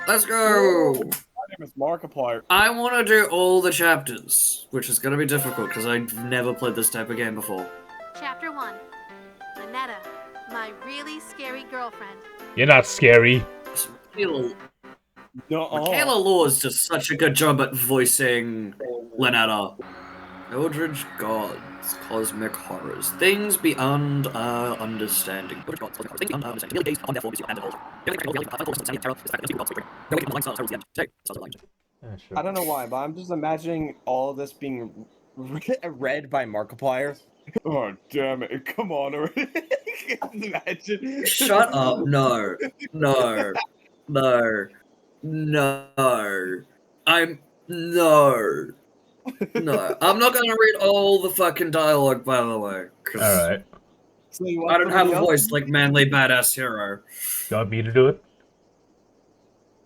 Let's go! My name is Markiplier. I want to do all the chapters, which is going to be difficult because I've never played this type of game before. Chapter 1. Lynetta, my really scary girlfriend. You're not scary. Michaela No. Laws does such a good job at voicing Lynetta. Eldritch gods, cosmic horrors, things beyond our understanding. I don't know why, but I'm just imagining all of this being read by Markiplier. Oh, damn it. Come on already. Imagine. Shut up. No. No. No. No. No. No. I'm not gonna read all the fucking dialogue, by the way. Alright. So you I don't have a somebody voice else? like manly badass hero. You want me to do it?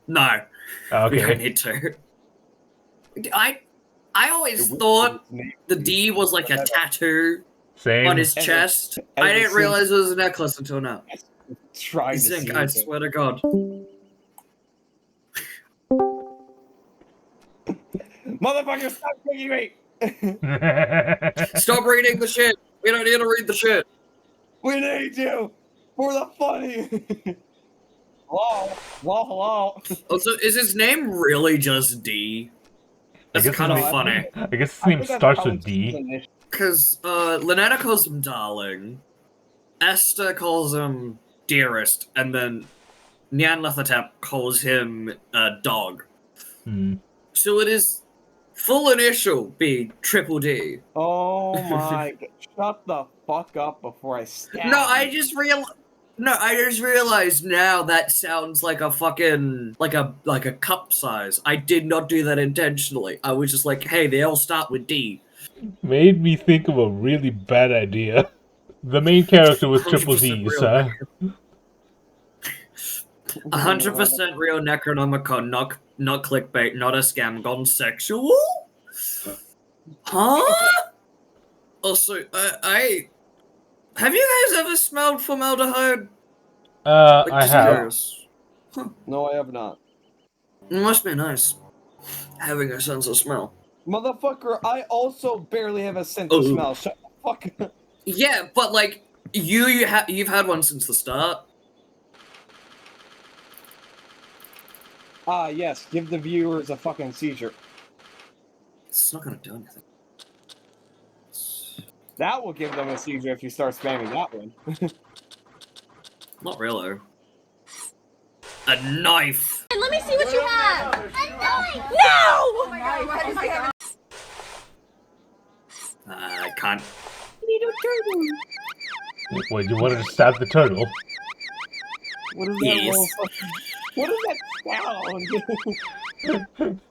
No. We don't Okay. need to. I always thought the D was like a tattoo Same. on his chest. I didn't realize it was a necklace until now. Trying to Zinc, see I it. swear to God. Motherfucker, stop kicking me! Stop reading the shit. We don't need to read the shit. We need you for the funny. Hello, hello. Also, is his name really just D? That's guess kind of his name- funny. I guess his name starts with D. Because Lynetta calls him darling, Esther calls him dearest, and then Nyanlathatep calls him dog. Hmm. So it is full initial be triple D. Oh my god. Shut the fuck up before I stab No, I you. just realized now that sounds like a fucking like a cup size. I did not do that intentionally. I was just like, hey, they all start with D. Made me think of a really bad idea. The main character was Triple 100% D's, real. huh? 100% real Necronomicon, not clickbait, not a scam, gone sexual? Huh? Also, I have you guys ever smelled formaldehyde? I just have. curious. No, I have not. It must be nice having a sense of smell. Motherfucker, I also barely have a sense of Oh. smell. Shut the fuck up. Yeah, but like you've had one since the start. Ah, yes, give the viewers a fucking seizure. It's not gonna do anything. That will give them a seizure if you start spamming that one. Not really. A knife. And let me see what you have! A knife! No! I can't. Wait, you wanted to stab the turtle? What is Yes. What is that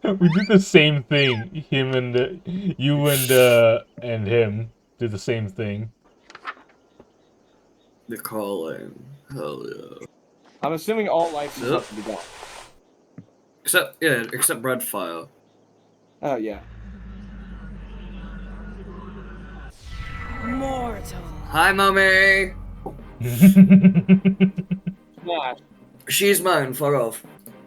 sound? We did the same thing. Him and you and him did the same thing. The calling. Hell yeah. I'm assuming all life is Yep. up to be gone. Except Redfire. Oh, yeah. Mortal. Hi, mommy. Nah, She's mine. Fuck off.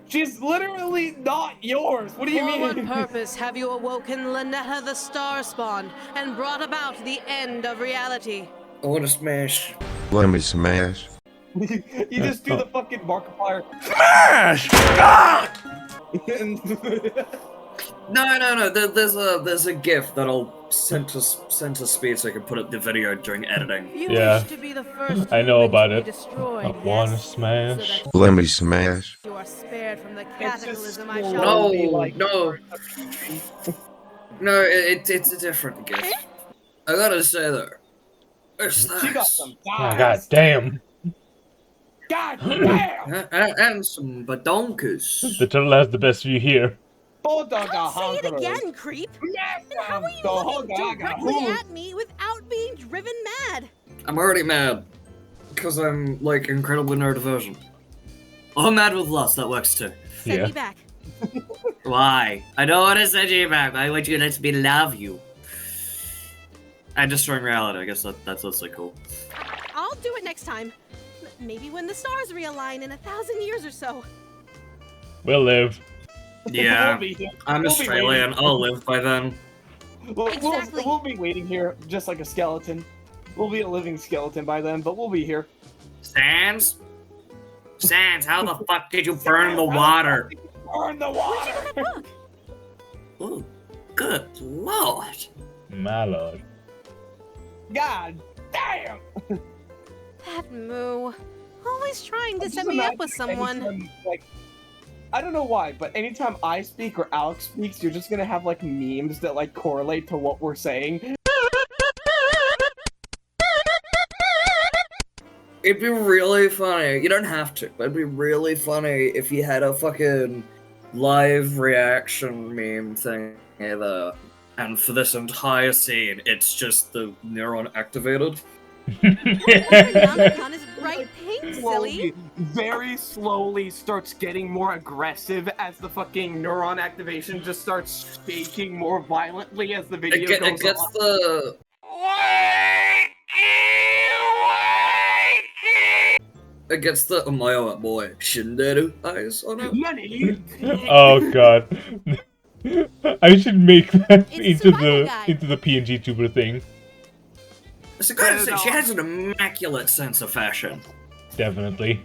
she's literally not yours. What do you For what mean? purpose have you awoken Lynetta the Star Spawn and brought about the end of reality? I want to smash. Let me smash. You just do the fucking Markiplier. Smash! And No. There's a GIF that I'll send to Speed so I can put up the video during editing. You Yeah. wish to be the first I know human about to it. be destroyed, I wanna yes? smash. So that Let me smash. you are spared from the It's just cataclysm I shall. slowly, No, like, no. No, it's a different GIF. I gotta say though, it's She got nice. some Oh, thighs. god damn. God damn! And some badonkers. The turtle has the best view here. Don't say it again, creep! And how are you looking directly at me without being driven mad? I'm already mad. Because I'm, like, incredibly neurodivergent. Oh, mad with loss, that works too. Send Yeah. me back. Why? I don't want to send you back. Why would you let me love you? I'm destroying reality. I guess that's also cool. I'll do it next time. Maybe when the stars realign in 1,000 years or so. We'll live. Yeah, We'll be here. I'm We'll be Australian. I'll live by then. Exactly. We'll be waiting here, just like a skeleton. We'll be a living skeleton by then, but we'll be here. Sans? Sans, how the fuck did you burn the water? Burn the water! Oh, good lord. My lord. God damn! That moo. Always trying to I'm set just me up with imagining someone. anytime, like, I don't know why, but anytime I speak or Alex speaks, you're just gonna have like memes that like correlate to what we're saying. It'd be really funny. You don't have to, but it'd be really funny if you had a fucking live reaction meme thing there. And for this entire scene, it's just the neuron activated. Yamacon is bright pink, silly. Slowly, very slowly starts getting more aggressive as the fucking neuron activation just starts shaking more violently as the video It goes gets on. the... It gets the Omayo boy Shinderu eyes on it. Nani? Oh god. I should make that It's a into survival the guide. into the PNG tuber thing. It's a good thing. She has an immaculate sense of fashion. Definitely.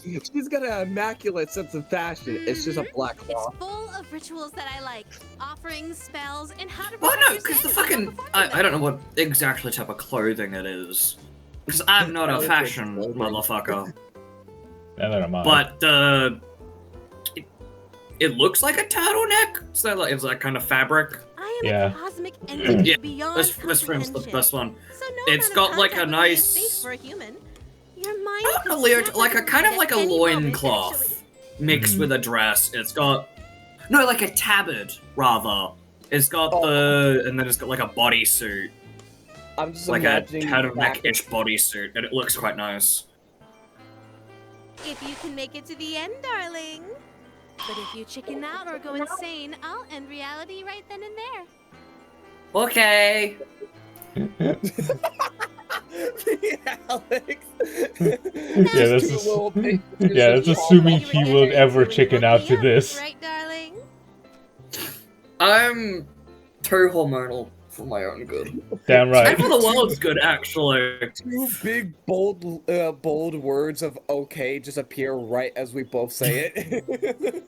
She's got an immaculate sense of fashion. It's just a black It's cloth. full of rituals that I like. Offerings, spells, and how to Well, protect no, your because the sanity fucking... while performing I don't know what exactly type of clothing it is. Because I'm not a fashion motherfucker. Now that I'm on. But, it looks like a turtleneck. So like, it's that kind of fabric. I am Yeah. a cosmic entity Yeah, beyond this frame's the comprehension. best one. So no It's amount of got, like, a contact with me nice- is safe for a human. Your mind I don't could know, Leo, snap like a kind of reed like a at any moment and loincloth actually- mixed Mhm. with a dress. It's got no, like a tabard rather. It's got and then it's got like a bodysuit, I'm just like a imagining turtleneck-ish bodysuit, and it looks quite nice. If you can make it to the end, darling. But if you chicken out or go insane, I'll end reality right then and there. Okay. Alex. Yeah, that's Two just- little pictures yeah, of that's all assuming the- he will ever chicken out to this. Right, darling? I'm too hormonal for my own good, Damn right. and for the world's good, actually. Two big bold words of okay just appear right as we both say it.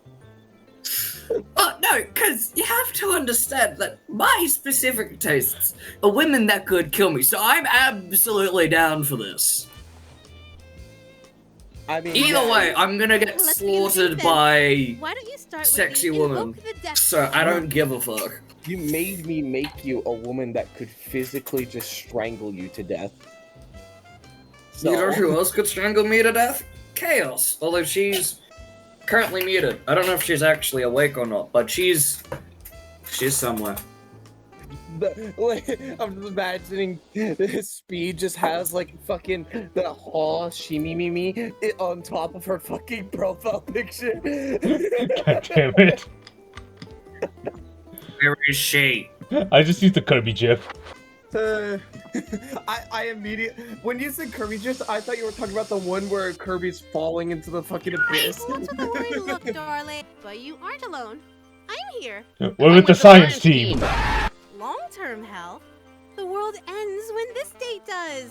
No, because you have to understand that my specific tastes are women that could kill me, so I'm absolutely down for this. I mean, Either yeah, way, I'm gonna get Let's begin the slaughtered then. by Why don't you start sexy with the woman, invoke the death so I don't give a fuck. you made me make you a woman that could physically just strangle you to death. So, You know who else could strangle me to death? Chaos, although she's currently muted. I don't know if she's actually awake or not, but she's somewhere. I'm just imagining this Speed just has like fucking the haw shimmy on top of her fucking profile picture. God damn it. Where is she? I just used the Kirby gif. I immediately when you said Kirby just I thought you were talking about the one where Kirby's falling into the fucking abyss. Who took a worried look, darling? But you aren't alone. I'm here. What with the science team? Long-term health? The world ends when this date does.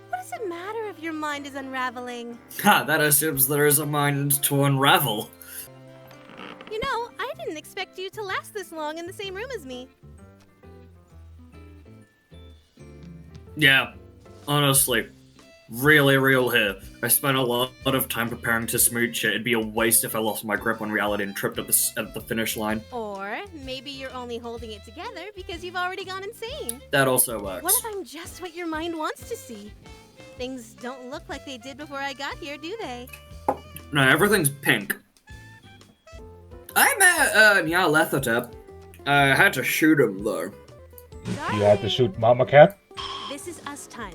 What does it matter if your mind is unraveling? Ha, that assumes there is a mind to unravel. You know, I didn't didn't expect you to last this long in the same room as me. Yeah, honestly, really real here. I spent a lot of time preparing to smooch it. It'd be a waste if I lost my grip on reality and tripped at the finish line. Or maybe you're only holding it together because you've already gone insane. That also works. What if I'm just what your mind wants to see? Things don't look like they did before I got here, do they? No, everything's pink. I met Nyarlathotep. I had to shoot him though. You had to shoot Mama Cat? This is us time.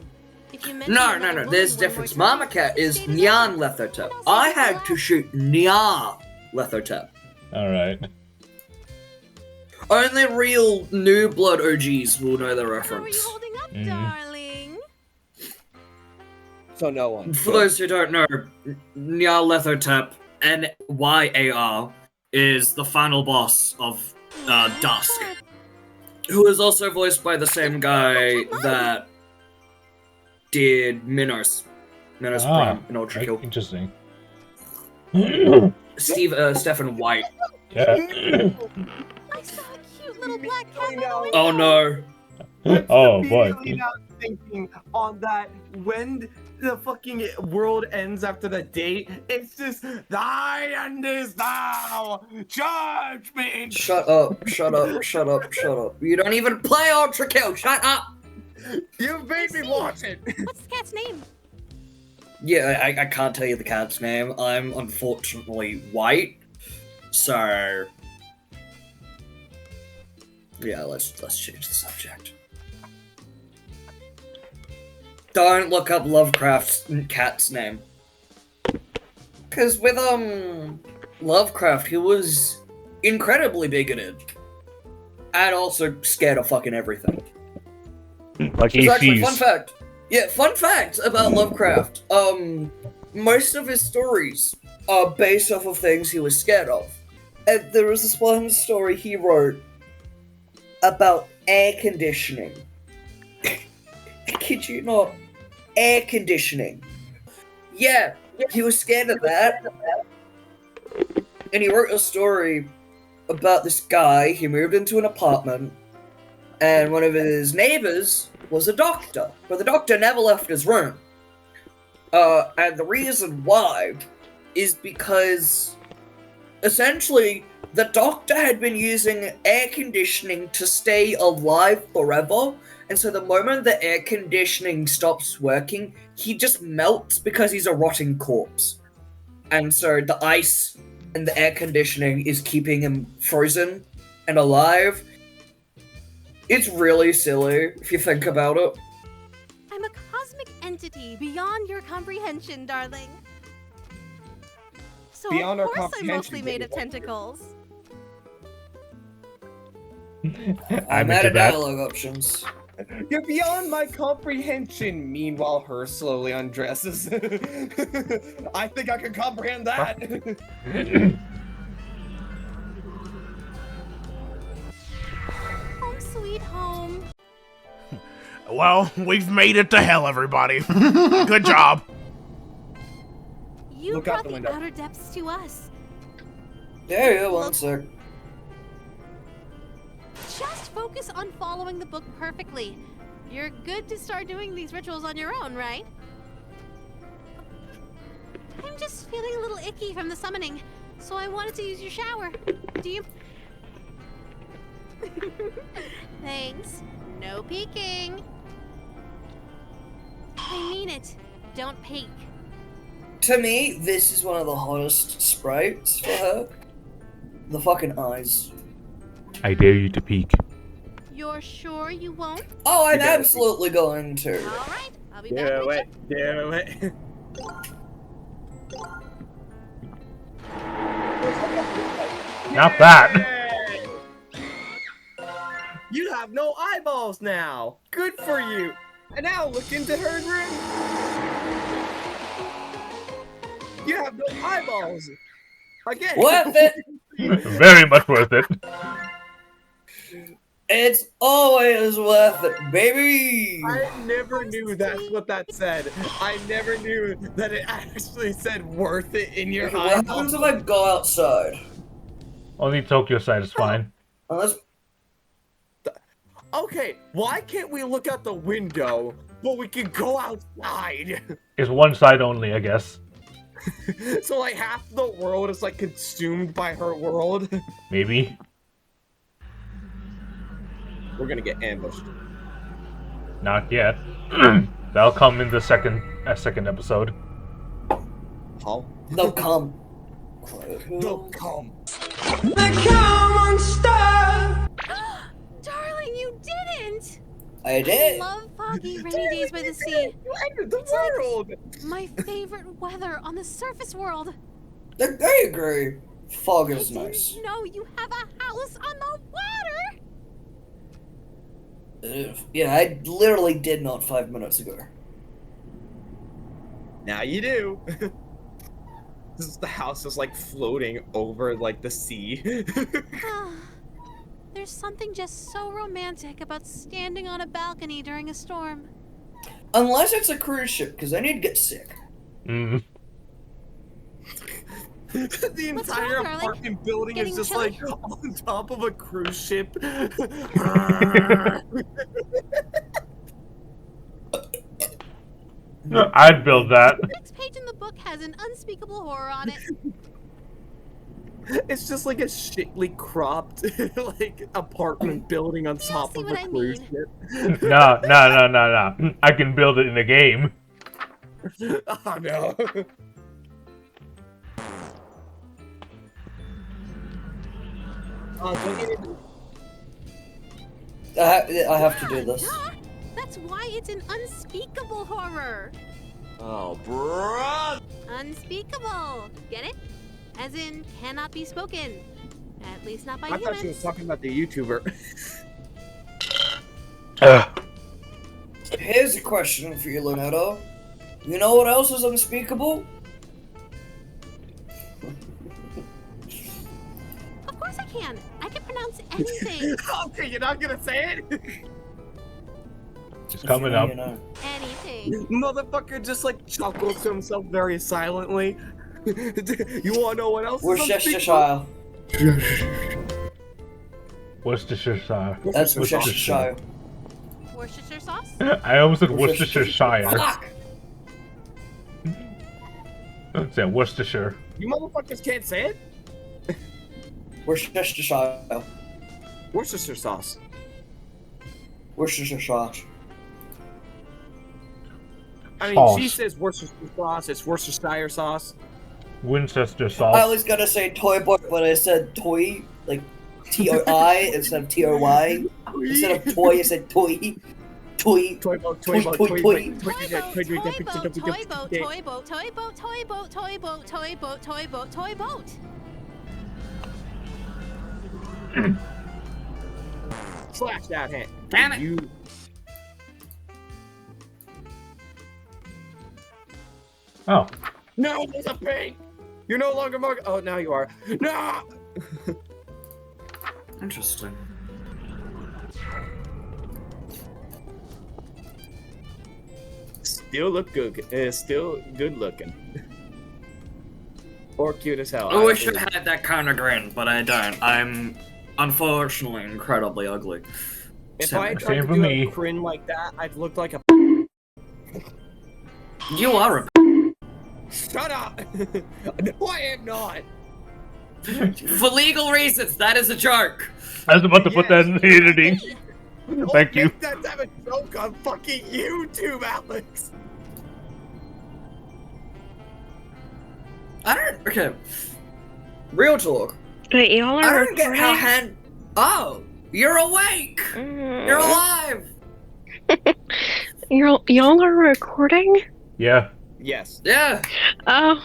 If you mention No, another there's a woman difference. one more Mama time, Cat is stay the same. Nyarlathotep. I had to shoot Nyarlathotep. Alright. Only real New Blood OGs will know the How are you reference. holding up, Mhm. darling? So no one. For those who don't know, Nyarlathotep, Nyar, is the final boss of Dusk, who is also voiced by the same guy that did Minos Prime in Ultra Kill. Interesting. Stephen White. Yeah. I saw a cute little black cat. Oh no. Oh boy. Immediately now thinking on that when the fucking world ends after the date, it's just thy end is thou, judge me. Shut up, shut up, shut up, shut up. You don't even play Ultra Kill, shut up! You made me watch it. What's the cat's name? Yeah, I can't tell you the cat's name. I'm unfortunately white, so yeah, let's change the subject. Don't look up Lovecraft's cat's name, because with Lovecraft, he was incredibly bigoted and also scared of fucking everything. Like It's actually, ACs. fun fact. Yeah, fun fact about Lovecraft. Most of his stories are based off of things he was scared of. And there was this one story he wrote about air conditioning. I kid you not. Air conditioning. Yeah, he was scared of that. And he wrote a story about this guy. He moved into an apartment, and one of his neighbors was a doctor, but the doctor never left his room. And the reason why is because essentially the doctor had been using air conditioning to stay alive forever, and so the moment the air conditioning stops working, he just melts because he's a rotting corpse. And so the ice and the air conditioning is keeping him frozen and alive. It's really silly if you think about it. I'm a cosmic entity beyond your comprehension, darling. So Beyond our of course I'm comprehension, mostly made of baby. tentacles. I'm out into of that. dialogue options. You're beyond my comprehension. Meanwhile, her slowly undresses. I think I can comprehend that. Home sweet home. Well, we've made it to hell, everybody. Good job. You Look out brought the the window. outer depths to us. Yeah, one sec. Just focus on following the book perfectly. You're good to start doing these rituals on your own, right? I'm just feeling a little icky from the summoning, so I wanted to use your shower. Do you... Thanks. No peeking. I mean it. Don't peek. To me, this is one of the hottest sprites for her. The fucking eyes. I dare you to peek. You're sure you won't? Oh, I'm You gotta absolutely going to. All right. I'll be back with you. Do it. Not that. You have no eyeballs now. Good for you. And now look into her room. You have no eyeballs. Again. Worth it! Very much worth it. It's always worth it, baby! I never knew that's what that said. I never knew that it actually said worth it in your What happens eyeballs. if I go outside? Only Tokyo side is fine. Unless Okay, why can't we look out the window, but we can go outside? It's one side only, I guess. So like half the world is like consumed by her world. Maybe. We're gonna get ambushed. Not yet. That'll come in the second episode. How? they'll come. They'll come. Darling, you didn't! I I did. love foggy, rainy days by the sea. You entered the It's like- world. My favorite weather on the surface world. I agree. Fog is I nice. didn't know you have a house on the water. Yeah, I literally did not 5 minutes ago. Now you do. The house is like floating over like the sea. There's something just so romantic about standing on a balcony during a storm. Unless it's a cruise ship, because I need to get sick. Mm. The entire wrong, darling? apartment building Getting is just chilly? like on top of a cruise ship. I'd build that. The next page in the book has an unspeakable horror on it. It's just like a shitly cropped like apartment building on top see of what a I cruise mean. ship. No. I can build it in a game. Oh no. I have to do this. Duh. That's why it's an unspeakable horror. Oh, bro. Unspeakable. Get it? As in, cannot be spoken. At least not by I humans. thought she was talking about the YouTuber. Here's a question for you, Leonardo. You know what else is unspeakable? Of course I can. I can pronounce anything. Okay, you're not gonna say it? It's coming up. You know. Anything. Motherfucker just like chuckles to himself very silently. You wanna know what else is unspeakable? Worcestershire. Worcestershire. That's Worcestershire. Worcestershire. Worcestershire sauce? I almost said Worcestershire. Fuck! Say Worcestershire. You motherfuckers can't say it? Worcestershire. Worcestershire sauce. Worcestershire sauce. I mean, Sauce. she says Worcestershire sauce, it's Worcestershire sauce. Winchester I sauce. was gonna say toy boy, but I said toy, like T-O-I instead of T-O-Y. Instead of toy, I said toy. Toy. Toy boat, Toy, toy boat, toy, toy toy. boat, Toy boat, toy boat, toy boat, toy boat, toy boat, toy boat, toy boat, toy boat, toy boat, toy boat. Slash that hand. Damn it. You. Oh. No, there's a pig! You're no longer Mark. Oh, now you are. No! Interesting. Still look good. Still good looking. Or cute as hell. I wish I had that kind of grin, but I don't. I'm unfortunately incredibly ugly. If I tried Same to for do me. a grin like that, I'd look like a. You are a Shut up! No, I am not. For legal reasons, that is a joke. I was about to put that in the editing. Thank you. Make that have a joke on fucking YouTube, Alex. I don't. Okay. Real talk. Wait, y'all I are don't get how Oh, you're awake. You're alive. Y'all are recording? Yeah. Yes. Yeah. Oh.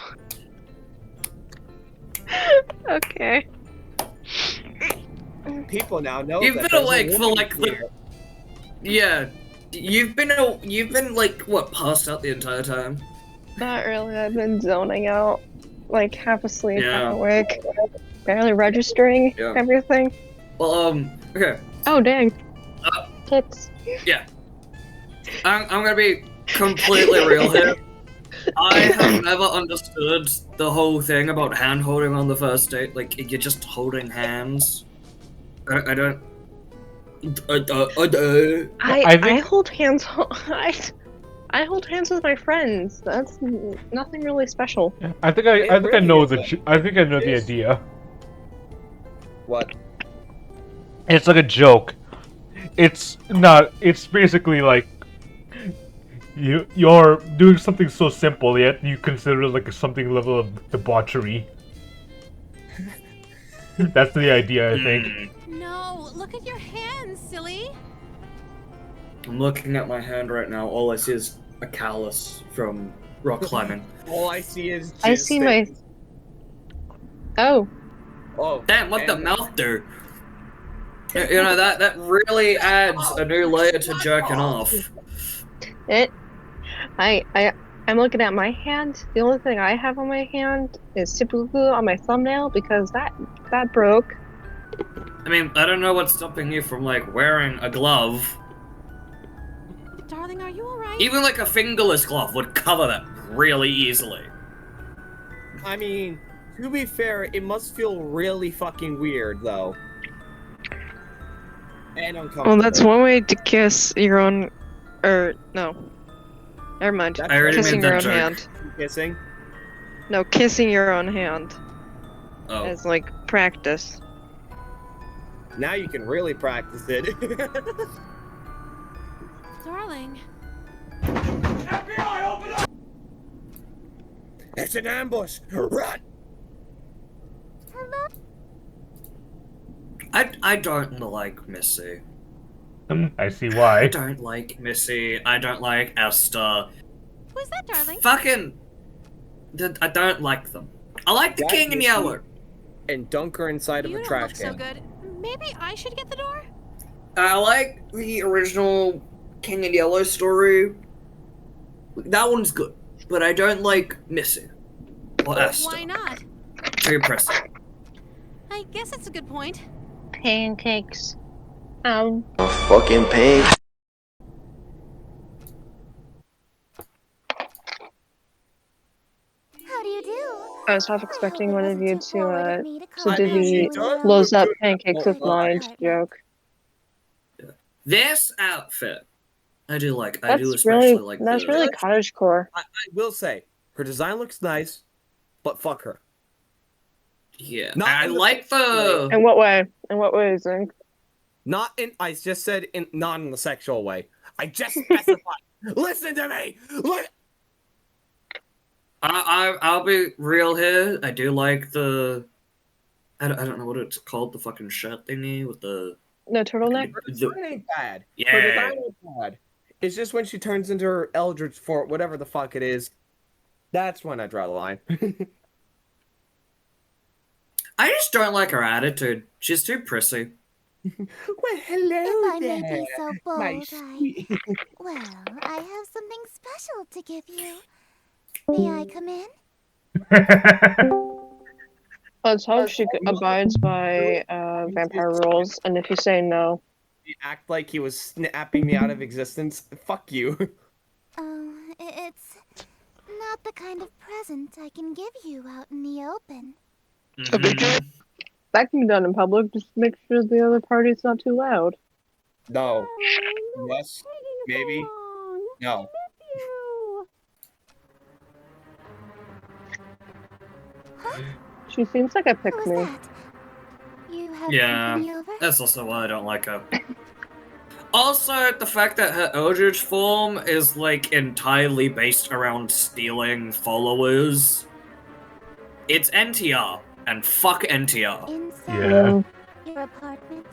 Okay. People now know. You've that been there's a awake for woman like here. Yeah. You've been like what, passed out the entire time? Not really. I've been zoning out. Like half asleep, Yeah. half awake. Barely registering Yeah. everything. Well, okay. Oh, dang. Uh, Tits. I'm gonna be completely real here. I have never understood the whole thing about hand holding on the first date. Like, you're just holding hands. I don't. I I think hold hands. I hold hands with my friends. That's nothing really special. I think It I really know isn't. I think I know the It is- idea. What? It's like a joke. It's not. It's basically like you're doing something so simple yet you consider it like something level of debauchery. That's the idea, I think. No, look at your hands, silly. I'm looking at my hand right now. All I see is a callus from rock climbing. All I see is. I jizz see my. stains. Oh, Oh. Damn, what the and- mouth do? You know, that really adds a new layer to jerking off. I'm looking at my hand. The only thing I have on my hand is super glue on my thumbnail because that broke. I mean, I don't know what's stopping you from, like, wearing a glove. Darling, are you alright? Even, like, a fingerless glove would cover that really easily. I mean, to be fair, it must feel really fucking weird, though. And uncomfortable. Well, that's one way to kiss your own, or no, never mind. That's I already Kissing made your that own joke. hand. Kissing. No, kissing your own hand Oh. as like practice. Now you can really practice it. Darling. It's an ambush! Run! I don't like Missy. I see I why. don't like Missy. I don't like Esther. Who's that, darling? Fucking... I don't like them. I like the That King in Missy- Yellow. And dunk her inside of You a don't trash look can. so good. Maybe I should get the door? I like the original King in Yellow story. That one's good. But I don't like Missy. Or Esther. Why not? Too impressive. I guess it's a good point. Pancakes. Fucking pain. How do you do? I was half expecting one of you to do I mean, the she does blows look up good. pancakes with Oh, mind joke. This outfit, I do like. I do That's especially really like that's the... really cottagecore. I will say, her design looks nice, but fuck her. Yeah. Not I in the like the... In what way? In what way, Zinc? Not in. I just said in not in the sexual way. I just specified. Listen to me. Look. I'll be real here. I do like the... I don't know what it's called. The fucking shirt thingy with the... No turtleneck? Her design ain't bad. Her Yeah. design ain't bad. It's just when she turns into her Eldritch Fort, whatever the fuck it is, that's when I draw the line. I just don't like her attitude. She's too prissy. Well, hello If I there, may be so bold, my sweet. well, I have something special to give you. May I come in? Let's hope she abides by vampire rules, and if you say no, You act like he was snapping me out of existence. Fuck you. Oh, it's not the kind of present I can give you out in the open. Mhm. that can be done in public. Just make sure the other party's not too loud. No. Yes. Maybe. No. She seems like a Who pick was me. that? You have Yeah, company over? that's also why I don't like her. Also, the fact that her Eldritch form is, like, entirely based around stealing followers. It's NTR, and fuck NTR. Inside Yeah. your apartment?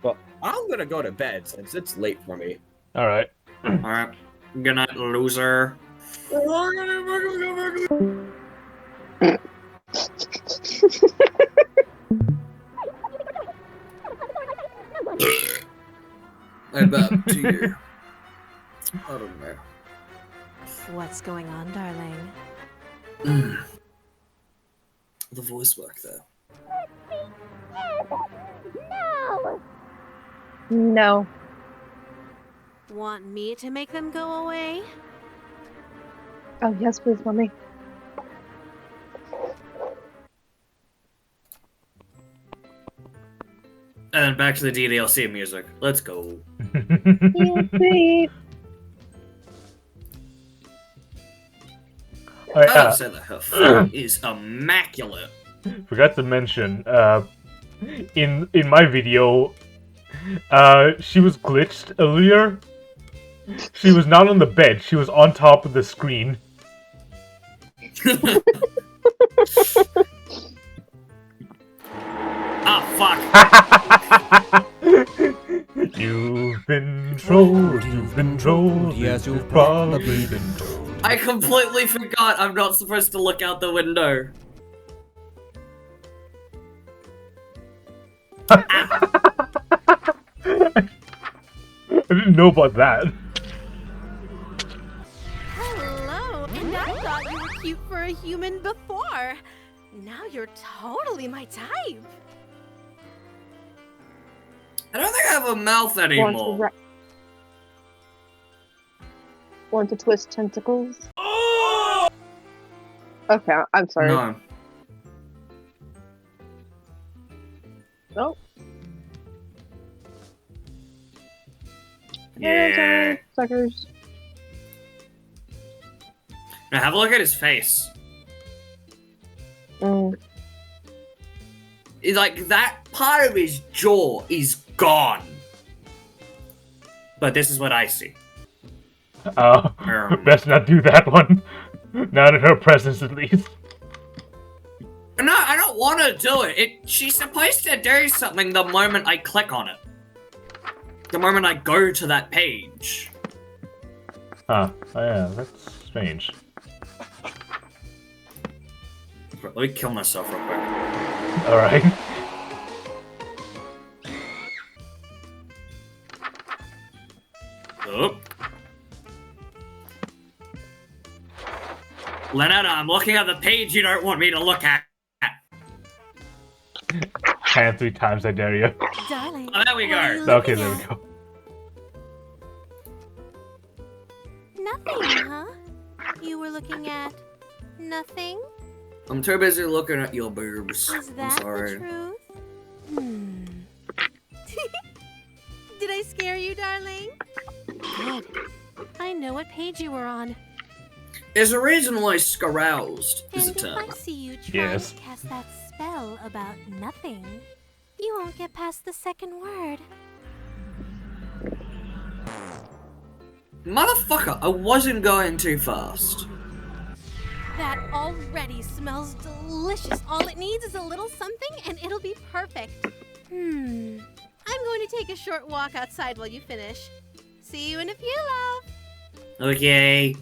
Well, I'm gonna go to bed since it's late for me. Alright. Alright, good night, loser. And back to you. I don't know. What's going on, darling? The voice work there. No! No. Want me to make them go away? Oh, yes, please, mommy. And then back to the DDLC music. Let's go. Sweet. I gotta say that her phone is immaculate. Forgot to mention, in my video, she was glitched earlier. She was not on the bed, she was on top of the screen. Ah, fuck! You've been trolled, yes, you've probably been told. I completely forgot I'm not supposed to look out the window. I didn't know about that. Hello, and I thought you were cute for a human before. Now you're totally my type. I don't think I have a mouth anymore. Want to twist tentacles? Okay, I'm sorry. No. Oh. Yeah. Suckers. Now have a look at his face. Like, that part of his jaw is gone. But this is what I see. Best not do that one. Not in her presence, at least. No, I don't want to do it. She's supposed to do something the moment I click on it. The moment I go to that page. Huh. Oh, yeah, that's strange. Let me kill myself real quick. Alright. Oh. Leonard, I'm looking at the page you don't want me to look at. Hand 3 times, I dare you. Darling, oh, there we go. Okay, there we go. Nothing, huh? You were looking at nothing? I'm too busy looking at your boobs. Is I'm that sorry. the truth? Did I scare you, darling? Good. I know what page you were on. There's a reason why scaroused is a And if term. I see you try Yes. to cast that spell about nothing, you won't get past the second word. Motherfucker, I wasn't going too fast. That already smells delicious. All it needs is a little something and it'll be perfect. I'm going to take a short walk outside while you finish. See you in a few, love. Okay.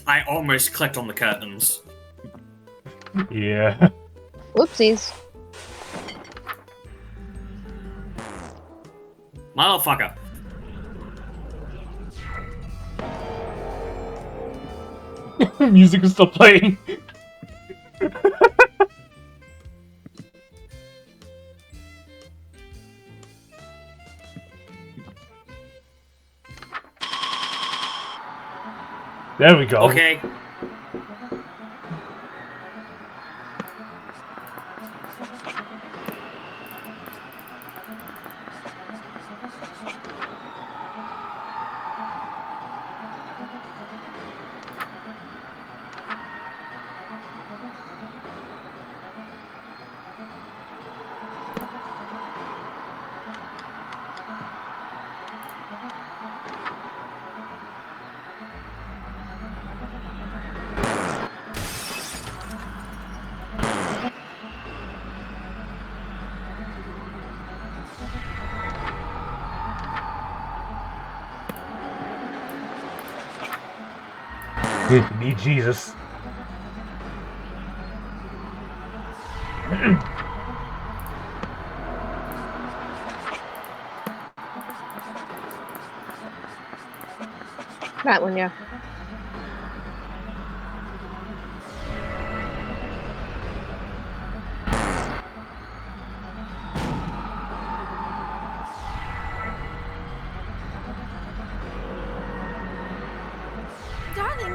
I almost clicked on the curtains. Yeah. Whoopsies. Motherfucker. Music is still playing. There we go. Okay. Need Jesus. That one, yeah.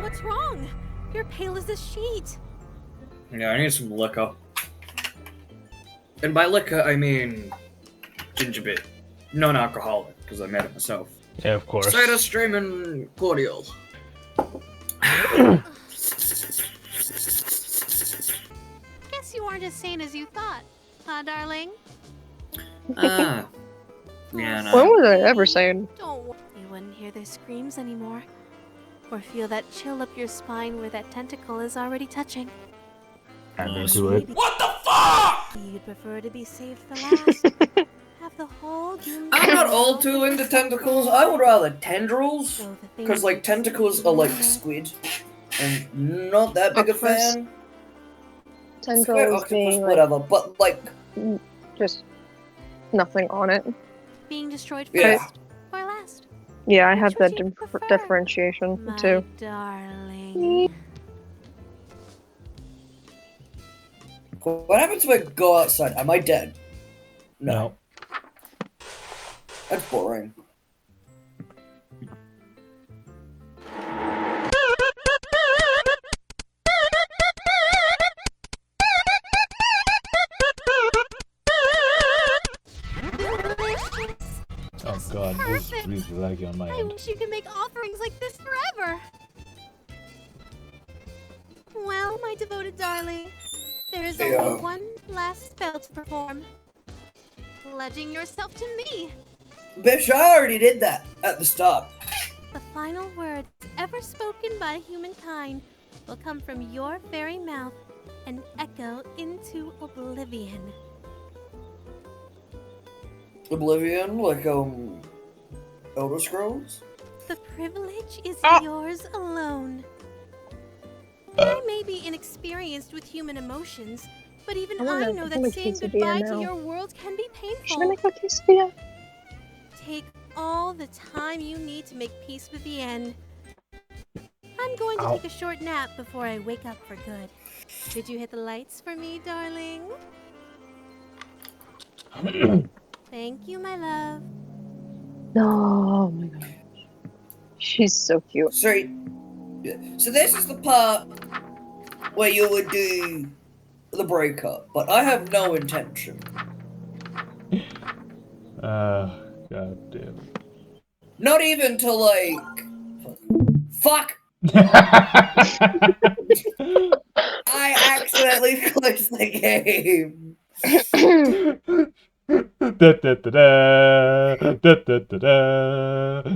What's wrong? You're pale as a sheet. Yeah, I need some liquor. And by liquor, I mean ginger beer. Non-alcoholic, because I made it myself. Yeah, of course. Cider stream and cordial. Guess you aren't as sane as you thought, huh, darling? Yeah, When no. was I ever saying? Don't worry. You wouldn't hear their screams anymore. Or feel that chill up your spine where that tentacle is already touching. I'm into it. What the fuck? You'd prefer to be saved for last. Have the whole doom. I'm not all too into tentacles. I would rather tendrils. So the things Because, like, you tentacles see are like there- squid. And not that big a Octopus. fan. Squid, Tendrils octopus, being like whatever. But, like, just nothing on it. Being destroyed first Yeah. or last. Yeah, I have Which would that you prefer? differentiation My too. darling. what happens if I go outside? Am I dead? No. That's boring. Oh god, this is really laggy on my I end. wish you could make offerings like this forever. Well, my devoted darling, there is Yeah. only one last spell to perform. Pledging yourself to me. Bitch, I already did that at the start. The final words ever spoken by humankind will come from your very mouth and echo into oblivion. Oblivion, like, Elder Scrolls? The privilege is Ah! yours alone. I may be inexperienced with human emotions, but even I wanna I know that make saying quesadilla goodbye now. to your world can be Should I painful. make a quesadilla? Take all the time you need to make peace with the end. I'm going to Ow. take a short nap before I wake up for good. Did you hit the lights for me, darling? Thank you, my love. Oh my god. She's so cute. So this is the part where you would do the breakup, but I have no intention. God damn. Not even to, like... Fuck! I accidentally closed the game.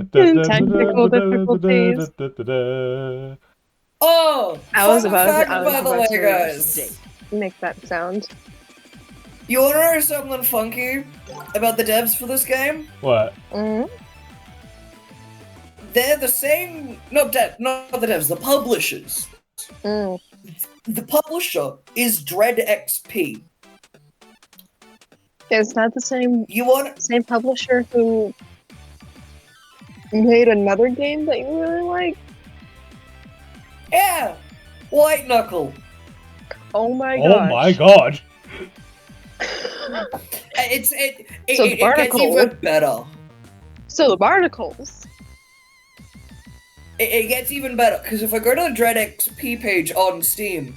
Technical difficulties. Oh! I was fun about fact, to- I by was the about way, to- guys. Make that sound. You wanna know something funky about the devs for this game? What? Mm. They're the same... not the devs, the publishers. Mm. The publisher is Dread XP. It's not the same You want... same publisher who made another game that you really like. Yeah! White Knuckle. Oh my Oh gosh. my god! It So gets Barnacle- even better. So the barnacles. It gets even better, because if I go to the Dread XP page on Steam,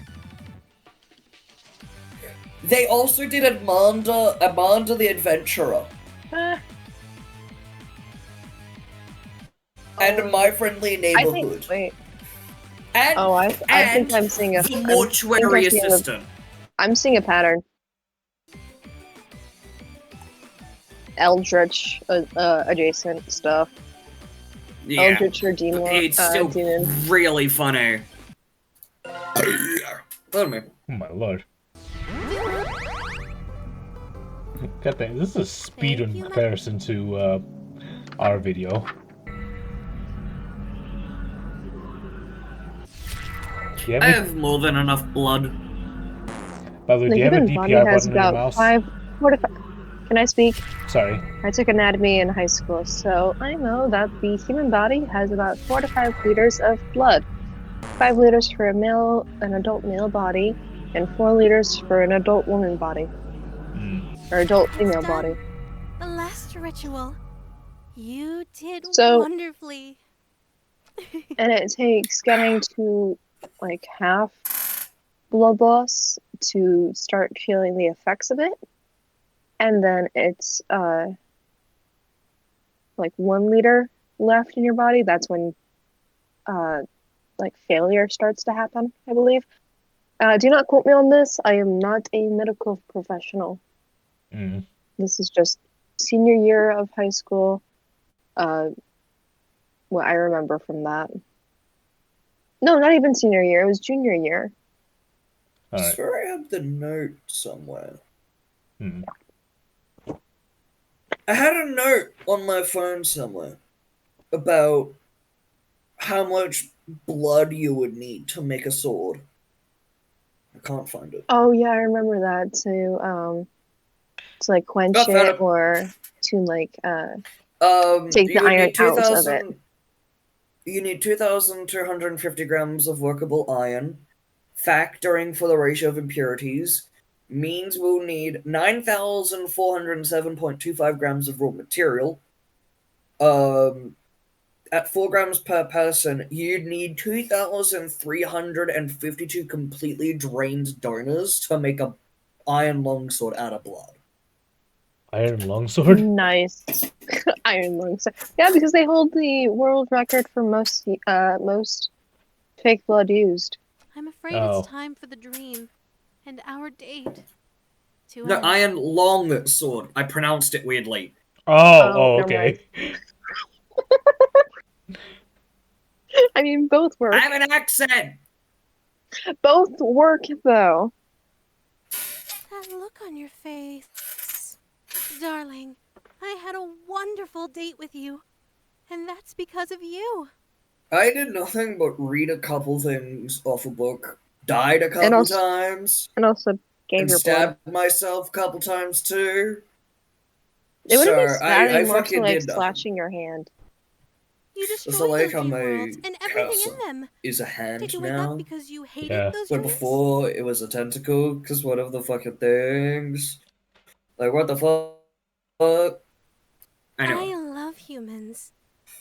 they also did Amanda the Adventurer, and My Friendly I Neighborhood, think. Wait. and Oh, I think I'm seeing a. the I'm Mortuary seeing a- Assistant. I'm seeing a pattern. Eldritch adjacent stuff. Yeah, Eldritch or demon. it's still demon. really funny. Pardon me. Oh my lord. God dang, this is a speedrun you, comparison to our video. Do you I have, have more than enough blood. by the way, The do you have a human body DPI has button on your about mouse? 45. Can I speak? Sorry. I took anatomy in high school, so I know that the human body has about 4 to 5 liters of blood. 5 liters for an adult male body, and 4 liters for an adult woman body. Or adult female It's body. done. The last ritual. You did So- wonderfully. and it takes getting to like half blood loss to start feeling the effects of it, and then it's like 1 liter left in your body. That's when like failure starts to happen, I believe. Do not quote me on this. I am not a medical professional. This is just senior year of high school. What I remember from that. No, not even senior year. It was junior year. I swear I have the note somewhere. I had a note on my phone somewhere about how much blood you would need to make a sword. I can't find it. Oh yeah, I remember that to like quench it or to like take the iron out of it. You need 2,250 grams of workable iron. Factoring for the ratio of impurities means we'll need 9,407.25 grams of raw material. At 4 grams per person, you'd need 2,352 completely drained donors to make a iron longsword out of blood. Iron longsword? Nice. Iron longsword. Yeah, because they hold the world record for most fake blood used. I'm afraid it's time for the dream and our date. No, iron long sword. I pronounced it weirdly. Oh, okay. I mean, both work. I have an accent! Both work, though. That look on your face. Darling, I had a wonderful date with you. And that's because of you. I did nothing but read a couple things off a book, died a couple times, and also gave your stabbed myself a couple times too. It wouldn't be stabbing, I more fucking so like did slashing your hand. You destroyed so like those how my worlds and everything cursor in them. is a hand Did you wake now. up because you hated those But dreams? before it was a tentacle, because one of the fucking things. Like what the fuck? Anyway. I love humans.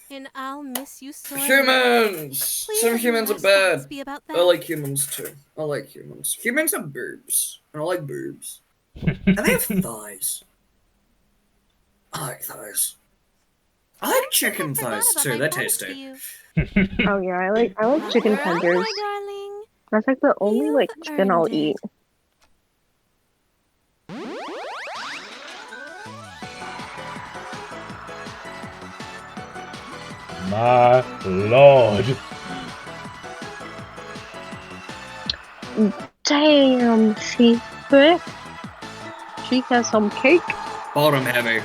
And I'll miss you so. Humans! Please Some humans are bad. be about that. I like humans too. I like humans. Humans have boobs. And I like boobs. And they have thighs. I like thighs. I like chicken thighs too. They're tasty. Oh yeah, I like chicken tenders. That's like the only like chicken I'll eat. My lord. Damn, she thick. She has some cake. Bottom heavy.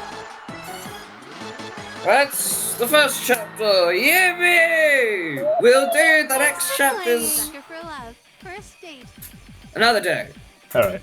That's the first chapter. Yippee! We'll do the next chapters Sucker for love. First date. another day. Alright.